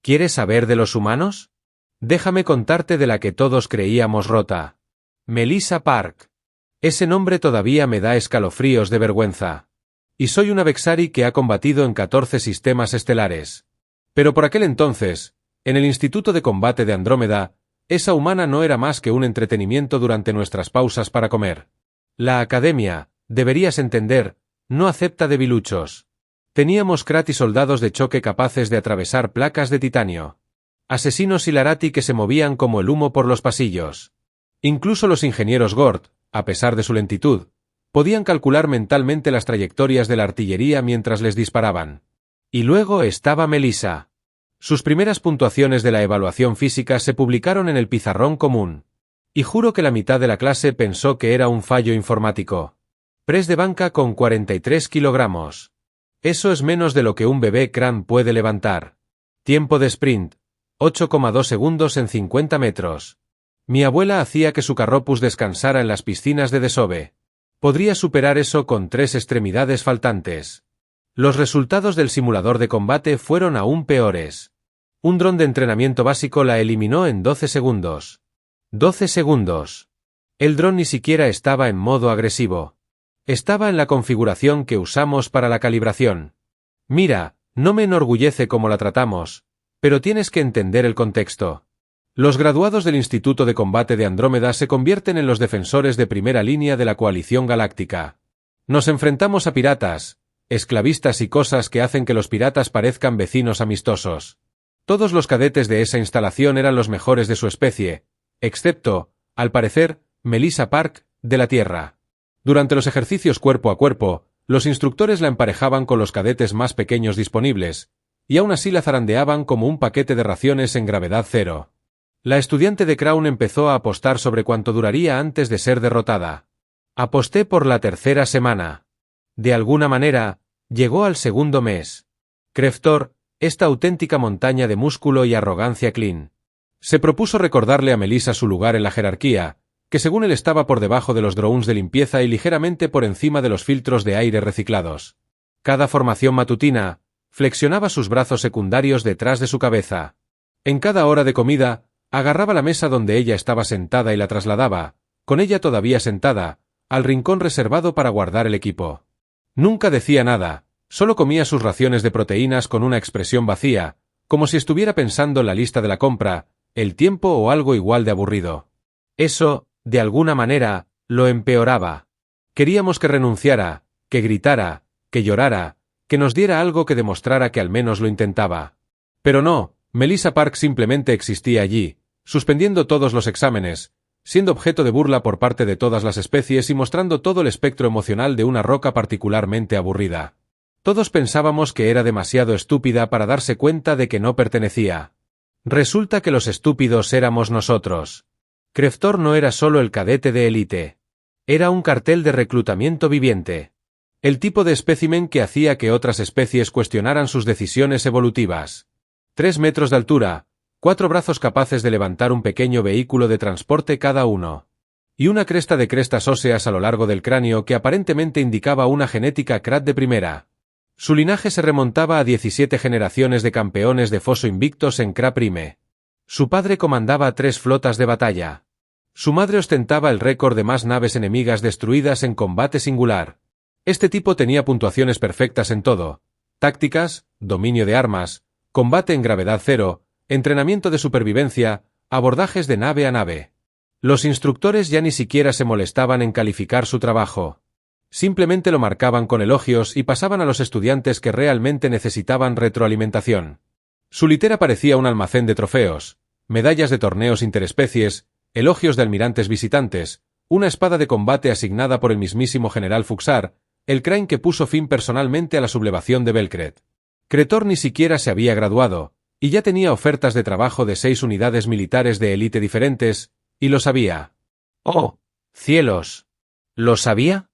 ¿Quieres saber de los humanos? Déjame contarte de la que todos creíamos rota. Melissa Park. Ese nombre todavía me da escalofríos de vergüenza. Y soy una Vexari que ha combatido en 14 sistemas estelares. Pero por aquel entonces, en el Instituto de Combate de Andrómeda, esa humana no era más que un entretenimiento durante nuestras pausas para comer. La Academia, deberías entender, no acepta debiluchos. Teníamos Krat y soldados de choque capaces de atravesar placas de titanio. Asesinos Hilarati que se movían como el humo por los pasillos. Incluso los ingenieros Gord, a pesar de su lentitud, podían calcular mentalmente las trayectorias de la artillería mientras les disparaban. Y luego estaba Melissa. Sus primeras puntuaciones de la evaluación física se publicaron en el pizarrón común. Y juro que la mitad de la clase pensó que era un fallo informático. Press de banca con 43 kilogramos. Eso es menos de lo que un bebé Kran puede levantar. Tiempo de sprint. 8,2 segundos en 50 metros. Mi abuela hacía que su carropus descansara en las piscinas de desove. Podría superar eso con 3 extremidades faltantes. Los resultados del simulador de combate fueron aún peores. Un dron de entrenamiento básico la eliminó en 12 segundos. 12 segundos. El dron ni siquiera estaba en modo agresivo. Estaba en la configuración que usamos para la calibración. Mira, no me enorgullece cómo la tratamos, pero tienes que entender el contexto. Los graduados del Instituto de Combate de Andrómeda se convierten en los defensores de primera línea de la coalición galáctica. Nos enfrentamos a piratas, esclavistas y cosas que hacen que los piratas parezcan vecinos amistosos. Todos los cadetes de esa instalación eran los mejores de su especie, excepto, al parecer, Melissa Park, de la Tierra. Durante los ejercicios cuerpo a cuerpo, los instructores la emparejaban con los cadetes más pequeños disponibles, y aún así la zarandeaban como un paquete de raciones en gravedad cero. La estudiante de Crown empezó a apostar sobre cuánto duraría antes de ser derrotada. Aposté por la tercera semana. De alguna manera, llegó al segundo mes. Kreftor, esta auténtica montaña de músculo y arrogancia clean. Se propuso recordarle a Melissa su lugar en la jerarquía, que según él estaba por debajo de los drones de limpieza y ligeramente por encima de los filtros de aire reciclados. Cada formación matutina, flexionaba sus brazos secundarios detrás de su cabeza. En cada hora de comida, agarraba la mesa donde ella estaba sentada y la trasladaba, con ella todavía sentada, al rincón reservado para guardar el equipo. Nunca decía nada, solo comía sus raciones de proteínas con una expresión vacía, como si estuviera pensando en la lista de la compra, el tiempo o algo igual de aburrido. Eso, de alguna manera, lo empeoraba. Queríamos que renunciara, que gritara, que llorara, que nos diera algo que demostrara que al menos lo intentaba. Pero no, Melissa Park simplemente existía allí, suspendiendo todos los exámenes, siendo objeto de burla por parte de todas las especies y mostrando todo el espectro emocional de una roca particularmente aburrida. Todos pensábamos que era demasiado estúpida para darse cuenta de que no pertenecía. Resulta que los estúpidos éramos nosotros. Kreftor no era solo el cadete de élite. Era un cartel de reclutamiento viviente. El tipo de espécimen que hacía que otras especies cuestionaran sus decisiones evolutivas. 3 metros de altura, 4 brazos capaces de levantar un pequeño vehículo de transporte cada uno. Y una cresta de crestas óseas a lo largo del cráneo que aparentemente indicaba una genética Krat de primera. Su linaje se remontaba a 17 generaciones de campeones de foso invictos en Kra Prime. Su padre comandaba 3 flotas de batalla. Su madre ostentaba el récord de más naves enemigas destruidas en combate singular. Este tipo tenía puntuaciones perfectas en todo: tácticas, dominio de armas, combate en gravedad cero, entrenamiento de supervivencia, abordajes de nave a nave. Los instructores ya ni siquiera se molestaban en calificar su trabajo. Simplemente lo marcaban con elogios y pasaban a los estudiantes que realmente necesitaban retroalimentación. Su litera parecía un almacén de trofeos, medallas de torneos interespecies, elogios de almirantes visitantes, una espada de combate asignada por el mismísimo general Fuxar, el Crane que puso fin personalmente a la sublevación de Belkret. Kretor ni siquiera se había graduado, y ya tenía ofertas de trabajo de 6 unidades militares de élite diferentes, y lo sabía. ¡Oh, cielos! ¿Lo sabía?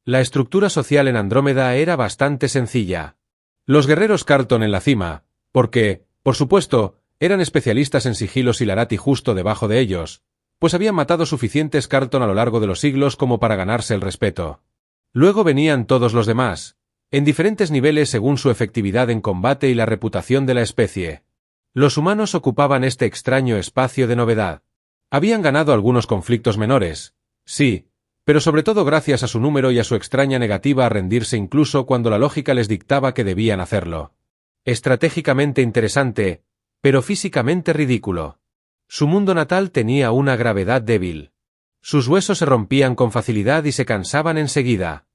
La estructura social en Andrómeda era bastante sencilla. Los guerreros Carlton en la cima, porque, por supuesto, eran especialistas en sigilos Hilarati justo debajo de ellos, pues habían matado suficientes Carlton a lo largo de los siglos como para ganarse el respeto. Luego venían todos los demás, en diferentes niveles según su efectividad en combate y la reputación de la especie. Los humanos ocupaban este extraño espacio de novedad. Habían ganado algunos conflictos menores, sí, pero sobre todo gracias a su número y a su extraña negativa a rendirse incluso cuando la lógica les dictaba que debían hacerlo. Estratégicamente interesante, pero físicamente ridículo. Su mundo natal tenía una gravedad débil. Sus huesos se rompían con facilidad y se cansaban enseguida.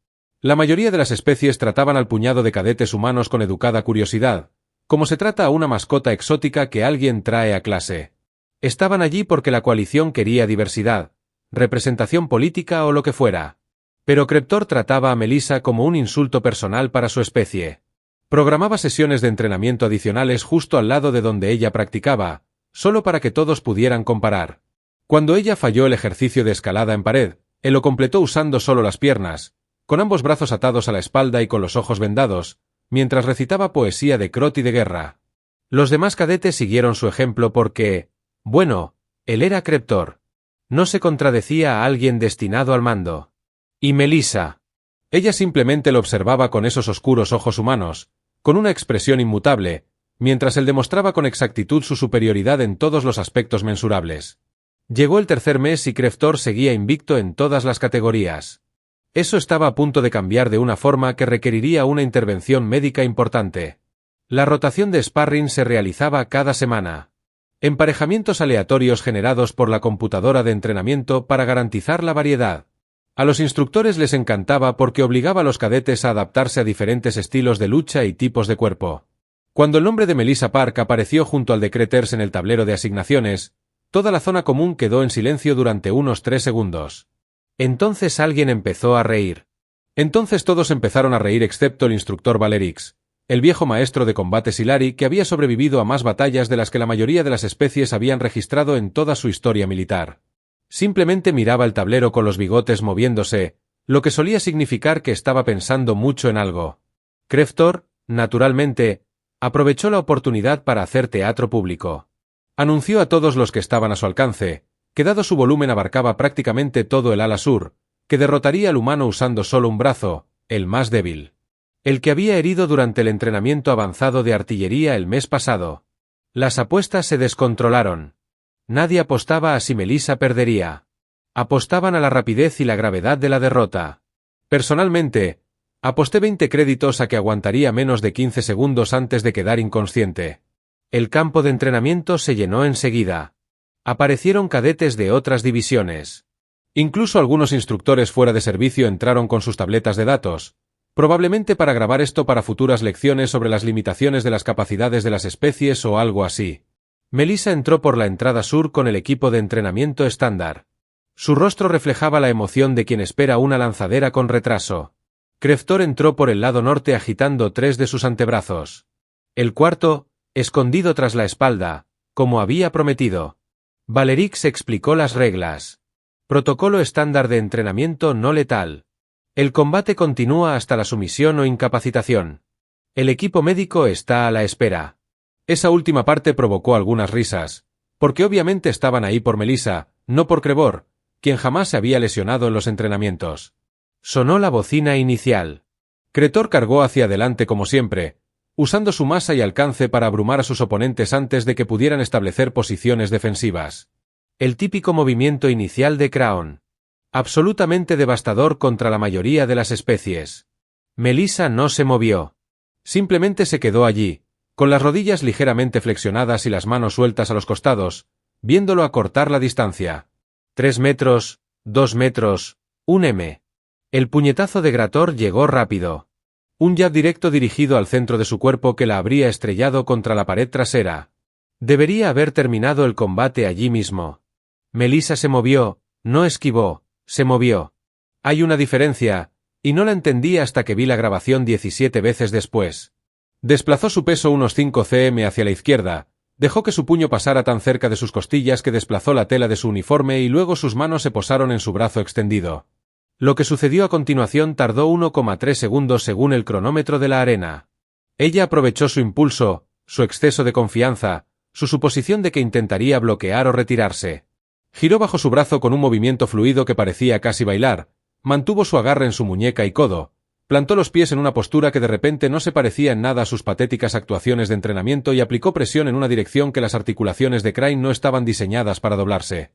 La mayoría de las especies trataban al puñado de cadetes humanos con educada curiosidad, como se trata a una mascota exótica que alguien trae a clase. Estaban allí porque la coalición quería diversidad, representación política o lo que fuera. Pero Creptor trataba a Melissa como un insulto personal para su especie. Programaba sesiones de entrenamiento adicionales justo al lado de donde ella practicaba, solo para que todos pudieran comparar. Cuando ella falló el ejercicio de escalada en pared, él lo completó usando solo las piernas, con ambos brazos atados a la espalda y con los ojos vendados, mientras recitaba poesía de Crot y de guerra. Los demás cadetes siguieron su ejemplo porque, bueno, él era Creptor. No se contradecía a alguien destinado al mando. Y Melissa. Ella simplemente lo observaba con esos oscuros ojos humanos, con una expresión inmutable, mientras él demostraba con exactitud su superioridad en todos los aspectos mensurables. Llegó el tercer mes y Creptor seguía invicto en todas las categorías. Eso estaba a punto de cambiar de una forma que requeriría una intervención médica importante. La rotación de sparring se realizaba cada semana. Emparejamientos aleatorios generados por la computadora de entrenamiento para garantizar la variedad. A los instructores les encantaba porque obligaba a los cadetes a adaptarse a diferentes estilos de lucha y tipos de cuerpo. Cuando el nombre de Melissa Park apareció junto al de Creters en el tablero de asignaciones, toda la zona común quedó en silencio durante unos 3 segundos. Entonces alguien empezó a reír. Entonces todos empezaron a reír excepto el instructor Valerix, el viejo maestro de combate Silari que había sobrevivido a más batallas de las que la mayoría de las especies habían registrado en toda su historia militar. Simplemente miraba el tablero con los bigotes moviéndose, lo que solía significar que estaba pensando mucho en algo. Creptor, naturalmente, aprovechó la oportunidad para hacer teatro público. Anunció a todos los que estaban a su alcance, que dado su volumen abarcaba prácticamente todo el ala sur, que derrotaría al humano usando solo un brazo, el más débil. El que había herido durante el entrenamiento avanzado de artillería el mes pasado. Las apuestas se descontrolaron. Nadie apostaba a si Melissa perdería. Apostaban a la rapidez y la gravedad de la derrota. Personalmente, aposté 20 créditos a que aguantaría menos de 15 segundos antes de quedar inconsciente. El campo de entrenamiento se llenó enseguida. Aparecieron cadetes de otras divisiones. Incluso algunos instructores fuera de servicio entraron con sus tabletas de datos, probablemente para grabar esto para futuras lecciones sobre las limitaciones de las capacidades de las especies o algo así. Melissa entró por la entrada sur con el equipo de entrenamiento estándar. Su rostro reflejaba la emoción de quien espera una lanzadera con retraso. Creptor entró por el lado norte agitando 3 de sus antebrazos. El cuarto, escondido tras la espalda, como había prometido. Valerix explicó las reglas. Protocolo estándar de entrenamiento no letal. El combate continúa hasta la sumisión o incapacitación. El equipo médico está a la espera. Esa última parte provocó algunas risas, porque obviamente estaban ahí por Melissa, no por Creptor, quien jamás se había lesionado en los entrenamientos. Sonó la bocina inicial. Creptor cargó hacia adelante como siempre, usando su masa y alcance para abrumar a sus oponentes antes de que pudieran establecer posiciones defensivas. El típico movimiento inicial de Crown. Absolutamente devastador contra la mayoría de las especies. Melissa no se movió. Simplemente se quedó allí, con las rodillas ligeramente flexionadas y las manos sueltas a los costados, viéndolo acortar la distancia. 3 metros, 2 metros, 1 m. El puñetazo de Creptor llegó rápido. Un jab directo dirigido al centro de su cuerpo que la habría estrellado contra la pared trasera. Debería haber terminado el combate allí mismo. Melissa se movió, no esquivó, se movió. Hay una diferencia, y no la entendí hasta que vi la grabación 17 veces después. Desplazó su peso unos 5 cm hacia la izquierda, dejó que su puño pasara tan cerca de sus costillas que desplazó la tela de su uniforme y luego sus manos se posaron en su brazo extendido. Lo que sucedió a continuación tardó 1,3 segundos según el cronómetro de la arena. Ella aprovechó su impulso, su exceso de confianza, su suposición de que intentaría bloquear o retirarse. Giró bajo su brazo con un movimiento fluido que parecía casi bailar, mantuvo su agarre en su muñeca y codo, plantó los pies en una postura que de repente no se parecía en nada a sus patéticas actuaciones de entrenamiento y aplicó presión en una dirección que las articulaciones de Crane no estaban diseñadas para doblarse.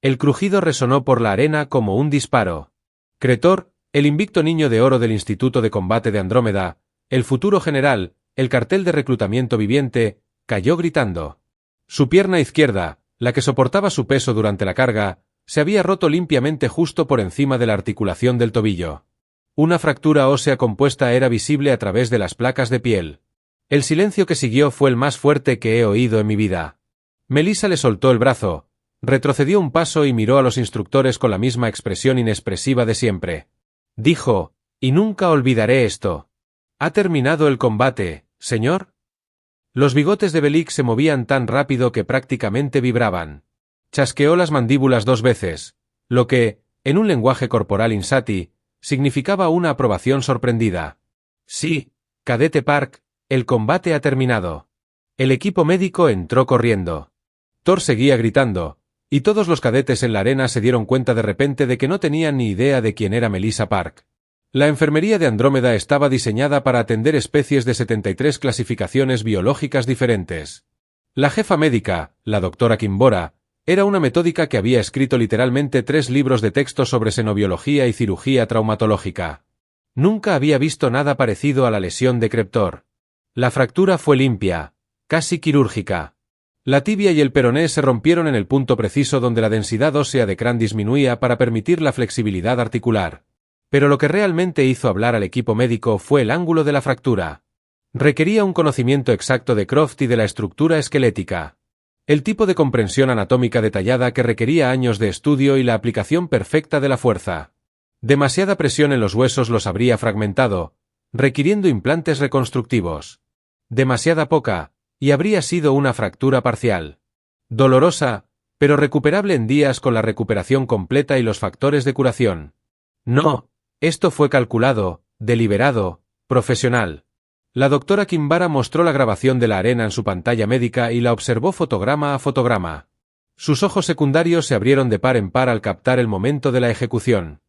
El crujido resonó por la arena como un disparo. Cretor, el invicto niño de oro del Instituto de Combate de Andrómeda, el futuro general, el cartel de reclutamiento viviente, cayó gritando. Su pierna izquierda, la que soportaba su peso durante la carga, se había roto limpiamente justo por encima de la articulación del tobillo. Una fractura ósea compuesta era visible a través de las placas de piel. El silencio que siguió fue el más fuerte que he oído en mi vida. Melissa le soltó el brazo, retrocedió un paso y miró a los instructores con la misma expresión inexpresiva de siempre. Dijo, y nunca olvidaré esto. ¿Ha terminado el combate, señor? Los bigotes de Bellick se movían tan rápido que prácticamente vibraban. Chasqueó las mandíbulas 2 veces, lo que, en un lenguaje corporal insati, significaba una aprobación sorprendida. Sí, cadete Park, el combate ha terminado. El equipo médico entró corriendo. Thor seguía gritando, y todos los cadetes en la arena se dieron cuenta de repente de que no tenían ni idea de quién era Melissa Park. La enfermería de Andrómeda estaba diseñada para atender especies de 73 clasificaciones biológicas diferentes. La jefa médica, la doctora Kimbora, era una metódica que había escrito literalmente 3 libros de texto sobre xenobiología y cirugía traumatológica. Nunca había visto nada parecido a la lesión de Cretor. La fractura fue limpia, casi quirúrgica. La tibia y el peroné se rompieron en el punto preciso donde la densidad ósea de Crane disminuía para permitir la flexibilidad articular. Pero lo que realmente hizo hablar al equipo médico fue el ángulo de la fractura. Requería un conocimiento exacto de Croft y de la estructura esquelética. El tipo de comprensión anatómica detallada que requería años de estudio y la aplicación perfecta de la fuerza. Demasiada presión en los huesos los habría fragmentado, requiriendo implantes reconstructivos. Demasiada poca, y habría sido una fractura parcial. Dolorosa, pero recuperable en días con la recuperación completa y los factores de curación. No, esto fue calculado, deliberado, profesional. La doctora Kimbara mostró la grabación de la arena en su pantalla médica y la observó fotograma a fotograma. Sus ojos secundarios se abrieron de par en par al captar el momento de la ejecución.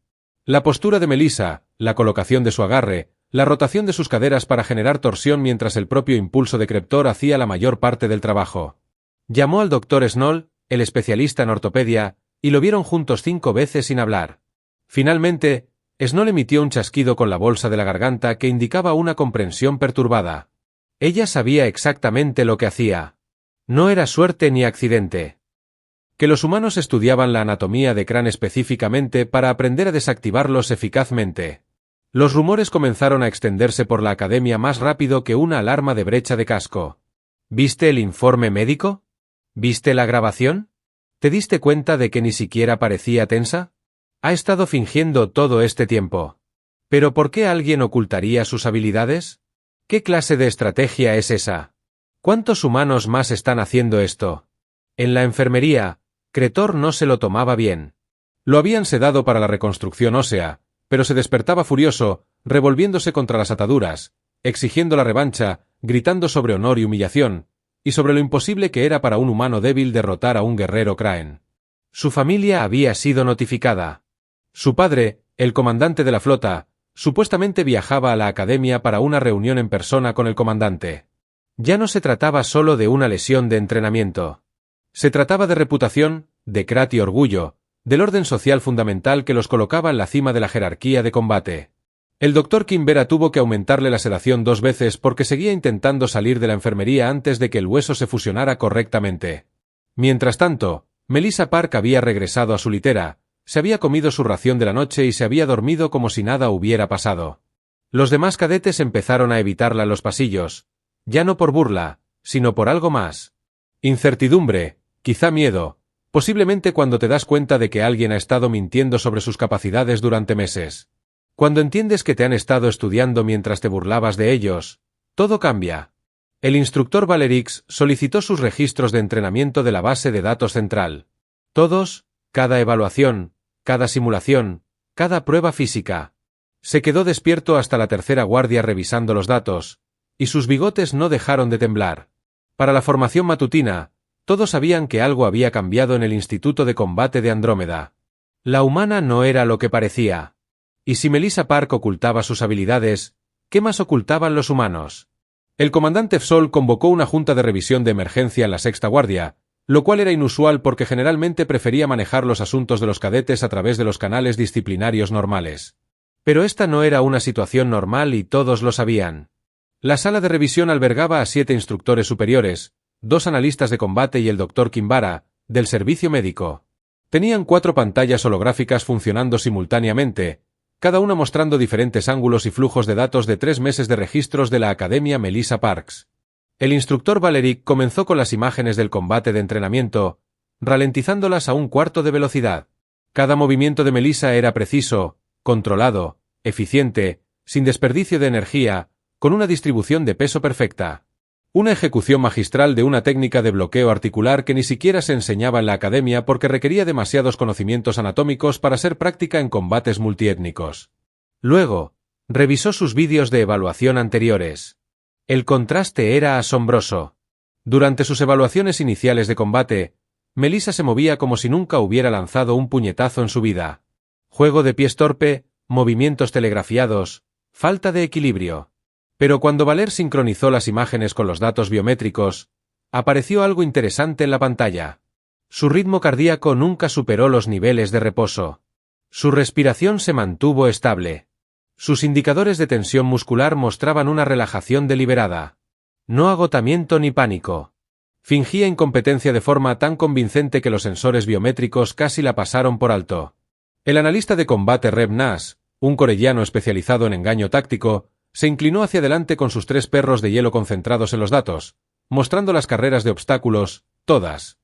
La postura de Melissa, la colocación de su agarre, la rotación de sus caderas para generar torsión mientras el propio impulso de Cretor hacía la mayor parte del trabajo. Llamó al doctor Snoll, el especialista en ortopedia, y lo vieron juntos 5 veces sin hablar. Finalmente, Snoll emitió un chasquido con la bolsa de la garganta que indicaba una comprensión perturbada. Ella sabía exactamente lo que hacía. No era suerte ni accidente. Que los humanos estudiaban la anatomía de Crane específicamente para aprender a desactivarlos eficazmente. Los rumores comenzaron a extenderse por la academia más rápido que una alarma de brecha de casco. ¿Viste el informe médico? ¿Viste la grabación? ¿Te diste cuenta de que ni siquiera parecía tensa? Ha estado fingiendo todo este tiempo. ¿Pero por qué alguien ocultaría sus habilidades? ¿Qué clase de estrategia es esa? ¿Cuántos humanos más están haciendo esto? En la enfermería, Cretor no se lo tomaba bien. Lo habían sedado para la reconstrucción ósea, pero se despertaba furioso, revolviéndose contra las ataduras, exigiendo la revancha, gritando sobre honor y humillación, y sobre lo imposible que era para un humano débil derrotar a un guerrero Crane. Su familia había sido notificada. Su padre, el comandante de la flota, supuestamente viajaba a la academia para una reunión en persona con el comandante. Ya no se trataba solo de una lesión de entrenamiento. Se trataba de reputación, de crat y orgullo, del orden social fundamental que los colocaba en la cima de la jerarquía de combate. El doctor Kimbera tuvo que aumentarle la sedación 2 veces porque seguía intentando salir de la enfermería antes de que el hueso se fusionara correctamente. Mientras tanto, Melissa Park había regresado a su litera, se había comido su ración de la noche y se había dormido como si nada hubiera pasado. Los demás cadetes empezaron a evitarla en los pasillos, ya no por burla, sino por algo más. Incertidumbre, quizá miedo, posiblemente cuando te das cuenta de que alguien ha estado mintiendo sobre sus capacidades durante meses. Cuando entiendes que te han estado estudiando mientras te burlabas de ellos, todo cambia. El instructor Valerix solicitó sus registros de entrenamiento de la base de datos central. Todos, cada evaluación, cada simulación, cada prueba física. Se quedó despierto hasta la tercera guardia revisando los datos, y sus bigotes no dejaron de temblar. Para la formación matutina, todos sabían que algo había cambiado en el Instituto de Combate de Andrómeda. La humana no era lo que parecía. Y si Melissa Park ocultaba sus habilidades, ¿qué más ocultaban los humanos? El comandante Fsol convocó una junta de revisión de emergencia en la Sexta Guardia, lo cual era inusual porque generalmente prefería manejar los asuntos de los cadetes a través de los canales disciplinarios normales. Pero esta no era una situación normal y todos lo sabían. La sala de revisión albergaba a 7 instructores superiores, 2 analistas de combate y el Dr. Kimbara, del servicio médico. Tenían 4 pantallas holográficas funcionando simultáneamente, cada una mostrando diferentes ángulos y flujos de datos de 3 meses de registros de la Academia Melissa Parks. El instructor Valeric comenzó con las imágenes del combate de entrenamiento, ralentizándolas a 1/4 de velocidad. Cada movimiento de Melissa era preciso, controlado, eficiente, sin desperdicio de energía, con una distribución de peso perfecta. Una ejecución magistral de una técnica de bloqueo articular que ni siquiera se enseñaba en la academia porque requería demasiados conocimientos anatómicos para ser práctica en combates multiétnicos. Luego, revisó sus vídeos de evaluación anteriores. El contraste era asombroso. Durante sus evaluaciones iniciales de combate, Melissa se movía como si nunca hubiera lanzado un puñetazo en su vida. Juego de pies torpe, movimientos telegrafiados, falta de equilibrio. Pero cuando Valer sincronizó las imágenes con los datos biométricos, apareció algo interesante en la pantalla. Su ritmo cardíaco nunca superó los niveles de reposo. Su respiración se mantuvo estable. Sus indicadores de tensión muscular mostraban una relajación deliberada. No agotamiento ni pánico. Fingía incompetencia de forma tan convincente que los sensores biométricos casi la pasaron por alto. El analista de combate Reb Nash, un corellano especializado en engaño táctico, se inclinó hacia adelante con sus 3 perros de hielo concentrados en los datos, mostrando las carreras de obstáculos, todas.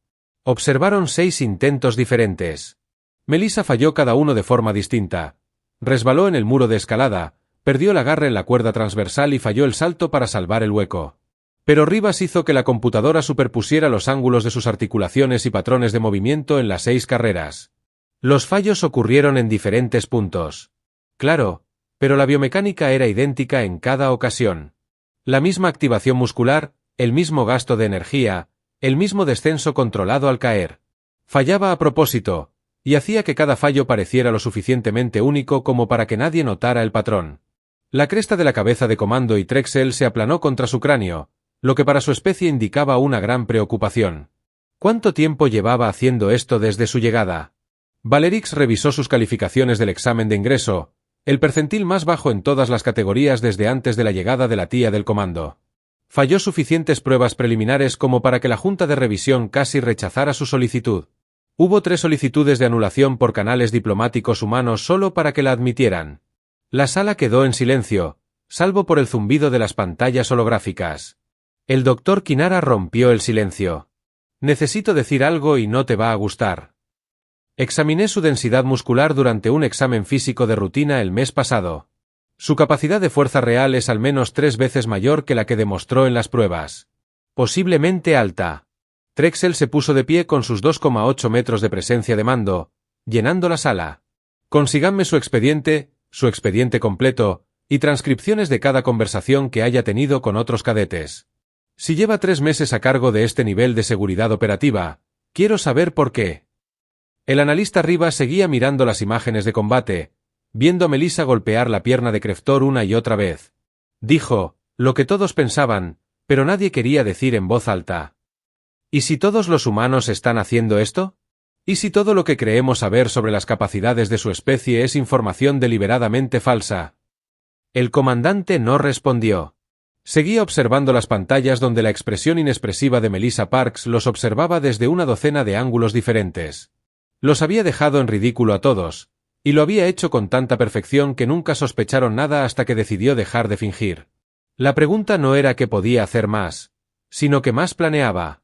Observaron 6 intentos diferentes. Melissa falló cada uno de forma distinta. Resbaló en el muro de escalada, perdió el agarre en la cuerda transversal y falló el salto para salvar el hueco. Pero Rivas hizo que la computadora superpusiera los ángulos de sus articulaciones y patrones de movimiento en las 6 carreras. Los fallos ocurrieron en diferentes puntos. Claro, pero la biomecánica era idéntica en cada ocasión. La misma activación muscular, el mismo gasto de energía, el mismo descenso controlado al caer. Fallaba a propósito, y hacía que cada fallo pareciera lo suficientemente único como para que nadie notara el patrón. La cresta de la cabeza de comando y Trexel se aplanó contra su cráneo, lo que para su especie indicaba una gran preocupación. ¿Cuánto tiempo llevaba haciendo esto desde su llegada? Valerix revisó sus calificaciones del examen de ingreso, el percentil más bajo en todas las categorías desde antes de la llegada de la tía del comando. Falló suficientes pruebas preliminares como para que la junta de revisión casi rechazara su solicitud. Hubo 3 solicitudes de anulación por canales diplomáticos humanos solo para que la admitieran. La sala quedó en silencio, salvo por el zumbido de las pantallas holográficas. El doctor Kinara rompió el silencio. Necesito decir algo y no te va a gustar. Examiné su densidad muscular durante un examen físico de rutina el mes pasado. Su capacidad de fuerza real es al menos 3 veces mayor que la que demostró en las pruebas. Posiblemente alta. Trexel se puso de pie con sus 2,8 metros de presencia de mando, llenando la sala. Consíganme su expediente completo, y transcripciones de cada conversación que haya tenido con otros cadetes. Si lleva 3 meses a cargo de este nivel de seguridad operativa, quiero saber por qué. El analista Rivas seguía mirando las imágenes de combate, viendo a Melissa golpear la pierna de Creftor una y otra vez. Dijo, lo que todos pensaban, pero nadie quería decir en voz alta. ¿Y si todos los humanos están haciendo esto? ¿Y si todo lo que creemos saber sobre las capacidades de su especie es información deliberadamente falsa? El comandante no respondió. Seguía observando las pantallas donde la expresión inexpresiva de Melissa Parks los observaba desde una docena de ángulos diferentes. Los había dejado en ridículo a todos, y lo había hecho con tanta perfección que nunca sospecharon nada hasta que decidió dejar de fingir. La pregunta no era qué podía hacer más, sino qué más planeaba.